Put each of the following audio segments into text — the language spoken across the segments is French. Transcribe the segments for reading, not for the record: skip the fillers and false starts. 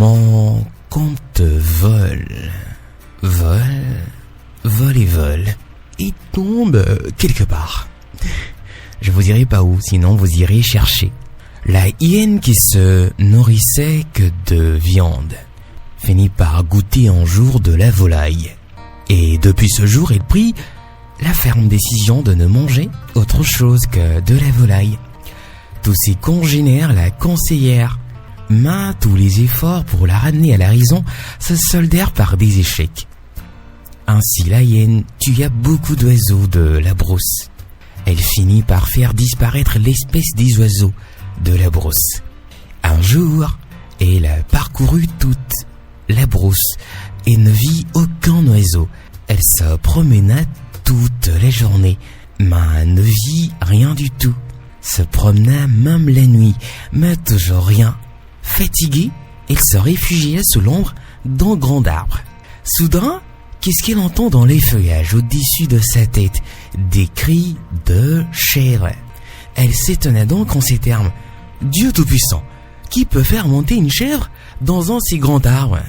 moment qu'on te vole, et tombe quelque part. Je vous dirai pas où, sinon vous irez chercher. La hyène qui se nourrissait que de viande finit par goûter un jour de la volaille. Et depuis ce jour, elle prit la ferme décision de ne manger autre chose que de la volaille. Tous ses congénères la conseillèrent, mais tous les efforts pour la ramener à la raison se soldèrent par des échecs. Ainsi la hyène tua beaucoup d'oiseaux de la brousse. Elle finit par faire disparaître l'espèce des oiseaux de la brousse. Un jour, elle a parcouru toute la brousse et ne vit aucun oiseau. Elle se promena toute la journée, mais ne vit rien du tout. Se promena même la nuit, mais toujours rien. Fatiguée, elle se réfugia sous l'ombre d'un grand arbre. Soudain, qu'est-ce qu'elle entend dans les feuillages au-dessus de sa tête? Des cris de chèvre. Elle s'étonna donc en ces termes. Dieu Tout-Puissant, qui peut faire monter une chèvre dans un si grand arbre?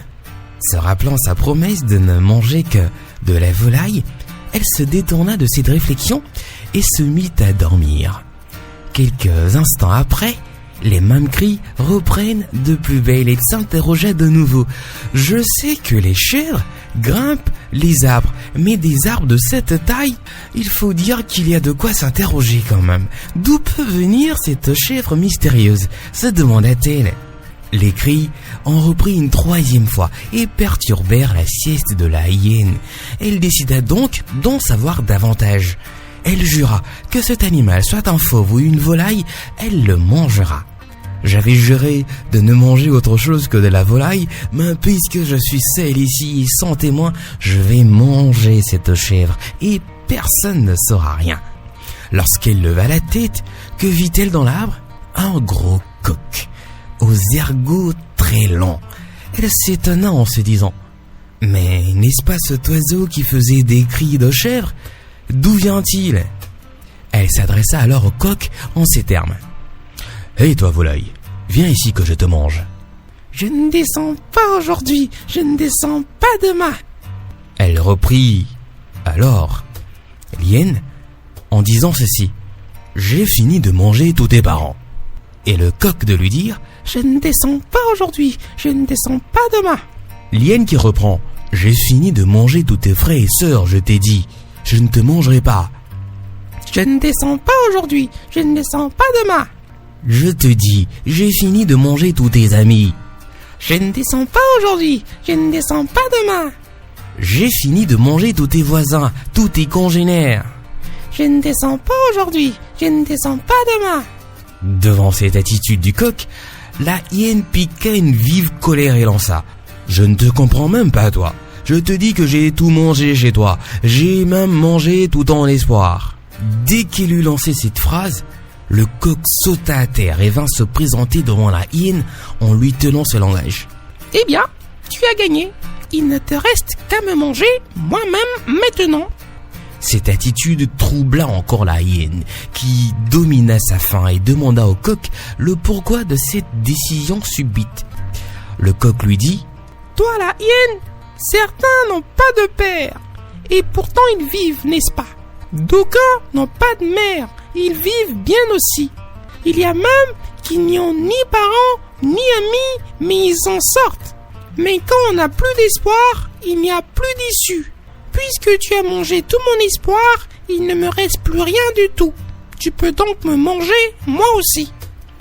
Se rappelant sa promesse de ne manger que de la volaille, elle se détourna de cette réflexion et se mit à dormir. Quelques instants après, les mêmes cris reprennent de plus belle et s'interrogea de nouveau. Je sais que les chèvres grimpent les arbres, mais des arbres de cette taille, il faut dire qu'il y a de quoi s'interroger quand même. D'où peut venir cette chèvre mystérieuse? Se demanda-t-elle. Les cris en reprit une troisième fois et perturbèrent la sieste de la hyène. Elle décida donc d'en savoir davantage. Elle jura que cet animal, soit un fauve ou une volaille, elle le mangera. J'avais juré de ne manger autre chose que de la volaille, mais puisque je suis seul ici et sans témoin, je vais manger cette chèvre et personne ne saura rien. Lorsqu'elle leva la tête, que vit-elle dans l'arbre? Un gros coq, aux ergots très longs. Elle s'étonna en se disant « Mais n'est-ce pas cet oiseau qui faisait des cris de chèvre? D'où vient-il » Elle s'adressa alors au coq en ces termes. « Hé toi volaille, viens ici que je te mange. »« Je ne descends pas aujourd'hui, je ne descends pas demain. » Elle reprit alors l'hyène en disant ceci. « J'ai fini de manger tous tes parents. » Et le coq de lui dire « Je ne descends pas aujourd'hui, je ne descends pas demain. » L'hyène qui reprend « J'ai fini de manger tous tes frères et sœurs, je t'ai dit, je ne te mangerai pas. »« Je ne descends pas aujourd'hui, je ne descends pas demain. » Je te dis, j'ai fini de manger tous tes amis. Je ne descends pas aujourd'hui, je ne descends pas demain. J'ai fini de manger tous tes voisins, tous tes congénères. Je ne descends pas aujourd'hui, je ne descends pas demain. Devant cette attitude du coq, la hyène piqua une vive colère et lança. Je ne te comprends même pas, toi. Je te dis que j'ai tout mangé chez toi. J'ai même mangé tout en espoir. Dès qu'il eut lancé cette phrase, le coq sauta à terre et vint se présenter devant la hyène en lui tenant ce langage. « Eh bien, tu as gagné. Il ne te reste qu'à me manger moi-même maintenant. » Cette attitude troubla encore la hyène, qui domina sa faim et demanda au coq le pourquoi de cette décision subite. Le coq lui dit « Toi la hyène, certains n'ont pas de père, et pourtant ils vivent, n'est-ce pas? D'aucuns n'ont pas de mère, ils vivent bien aussi. Il y a même qui n'y ont ni parents, ni amis, mais ils en sortent. Mais quand on n'a plus d'espoir, il n'y a plus d'issue. Puisque tu as mangé tout mon espoir, il ne me reste plus rien du tout. Tu peux donc me manger, moi aussi. »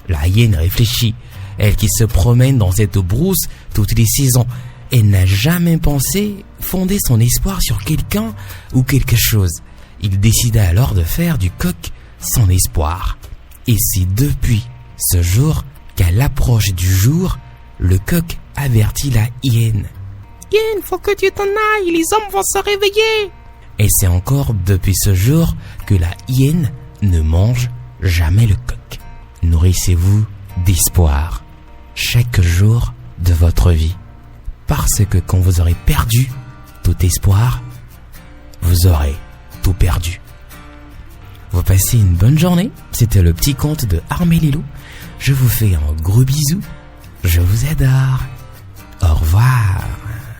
La hyène réfléchit, elle qui se promène dans cette brousse toutes les saisons. Elle n'a jamais pensé fonder son espoir sur quelqu'un ou quelque chose. Il décida alors de faire du coq son espoir. Et c'est depuis ce jour qu'à l'approche du jour, le coq avertit la hyène. « Hyène, faut que tu t'en ailles, les hommes vont se réveiller !» Et c'est encore depuis ce jour que la hyène ne mange jamais le coq. Nourrissez-vous d'espoir chaque jour de votre vie. Parce que quand vous aurez perdu tout espoir, vous aurez tout perdu. Vous passez une bonne journée. C'était le petit conte de Armé Lilou. Je vous fais un gros bisou. Je vous adore.